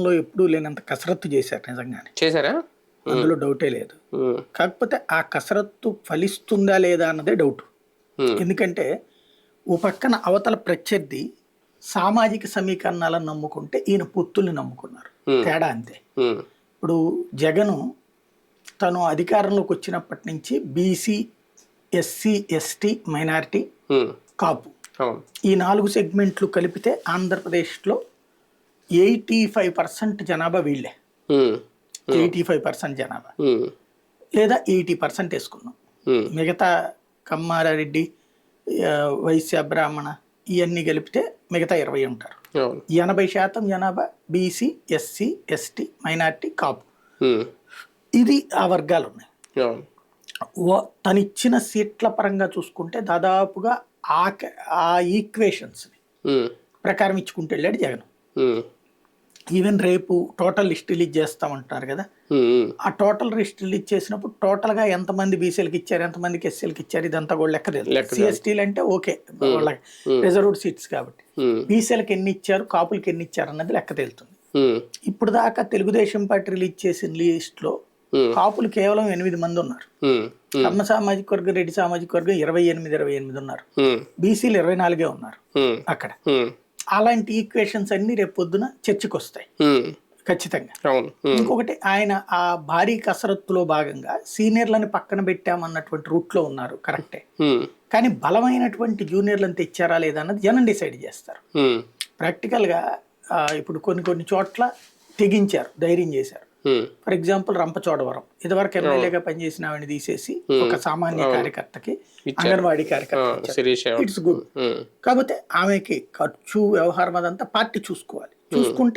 లో ఎప్పుడూ లేనంత కసరత్తు చేశారు నిజంగానే. చేశారా? అందులో డౌటే లేదు. కాకపోతే ఆ కసరత్తు ఫలిస్తుందా లేదా అన్నదే డౌట్. ఎందుకంటే ఓ పక్కన అవతల ప్రత్యర్థి సామాజిక సమీకరణాలను నమ్ముకుంటే ఈయన పొత్తుల్ని నమ్ముకున్నారు. తేడా అంతే. ఇప్పుడు జగను తను అధికారంలోకి వచ్చినప్పటి నుంచి బీసీ, ఎస్సీ, ఎస్టీ, మైనారిటీ, కాపు ఈ 4 సెగ్మెంట్లు కలిపితే ఆంధ్రప్రదేశ్లో 85% జనాభా వీళ్ళే. 85% జనాభా లేదా 80% వేసుకున్నాం. మిగతా కమ్మారెడ్డి, వైశ్య, బ్రాహ్మణ ఇవన్నీ కలిపితే మిగతా 20 ఉంటారు. 80% జనాభా బీసీ, ఎస్సీ, ఎస్టీ, మైనారిటీ, కాపు. ఇది ఆ వర్గాలు ఉన్నాయి. తనిచ్చిన సీట్ల పరంగా చూసుకుంటే దాదాపుగా ఆ ఈక్వేషన్స్ని ప్రకారం ఇచ్చుకుంటూ వెళ్ళాడు జగన్. ఈవెన్ రేపు టోటల్ లిస్ట్ రిలీజ్ చేస్తామంటున్నారు కదా, ఆ టోటల్ లిస్ట్ రిలీజ్ చేసినప్పుడు టోటల్గా ఎంతమంది బీసీలకు ఇచ్చారు, ఎంతమందికి ఎస్సీలకు ఇచ్చారు, ఇదంతా కూడా లెక్క లేదు. సిఎస్టీలు అంటే ఓకే, వాళ్ళకి రిజర్వ్డ్ సీట్స్ కాబట్టి బీసీలకు ఎన్ని ఇచ్చారు, కాపులకి ఎన్ని ఇచ్చారు అన్నది లెక్క తేలుతుంది. ఇప్పుడు దాకా తెలుగుదేశం పార్టీ రిలీజ్ చేసిన లిస్ట్లో కాపులు కేవలం 8 మంది ఉన్నారు. కమ్మ సామాజిక వర్గం, రెడ్డి సామాజిక వర్గం 28 ఉన్నారు. బీసీలు 24 ఉన్నారు అక్కడ. అలాంటి ఈక్వేషన్స్ అన్ని రేపు పొద్దున చర్చకు వస్తాయి ఖచ్చితంగా. ఇంకొకటి, ఆయన ఆ భారీ కసరత్తులో భాగంగా సీనియర్లను పక్కన పెట్టామన్నటువంటి రూట్లో ఉన్నారు, కరెక్టే. కానీ బలమైనటువంటి జూనియర్లను తెచ్చారా లేదా అన్నది జనం డిసైడ్ చేస్తారు. ప్రాక్టికల్గా ఇప్పుడు కొన్ని చోట్ల తెగించారు, ధైర్యం చేశారు. ఫర్ ఎగ్జాంపుల్ రంపచోడవరం ఇదివరకు ఎమ్మెల్యేగా పనిచేసిన ఆవిడని తీసేసి ఒక సామాన్య కార్యకర్తకి, అంగన్వాడీ కార్యకర్త, ఇట్స్ గుడ్. కాకపోతే ఆమెకి ఖర్చు, వ్యవహారం అదంతా పార్టీ చూసుకోవాలి. చూసుకుంటే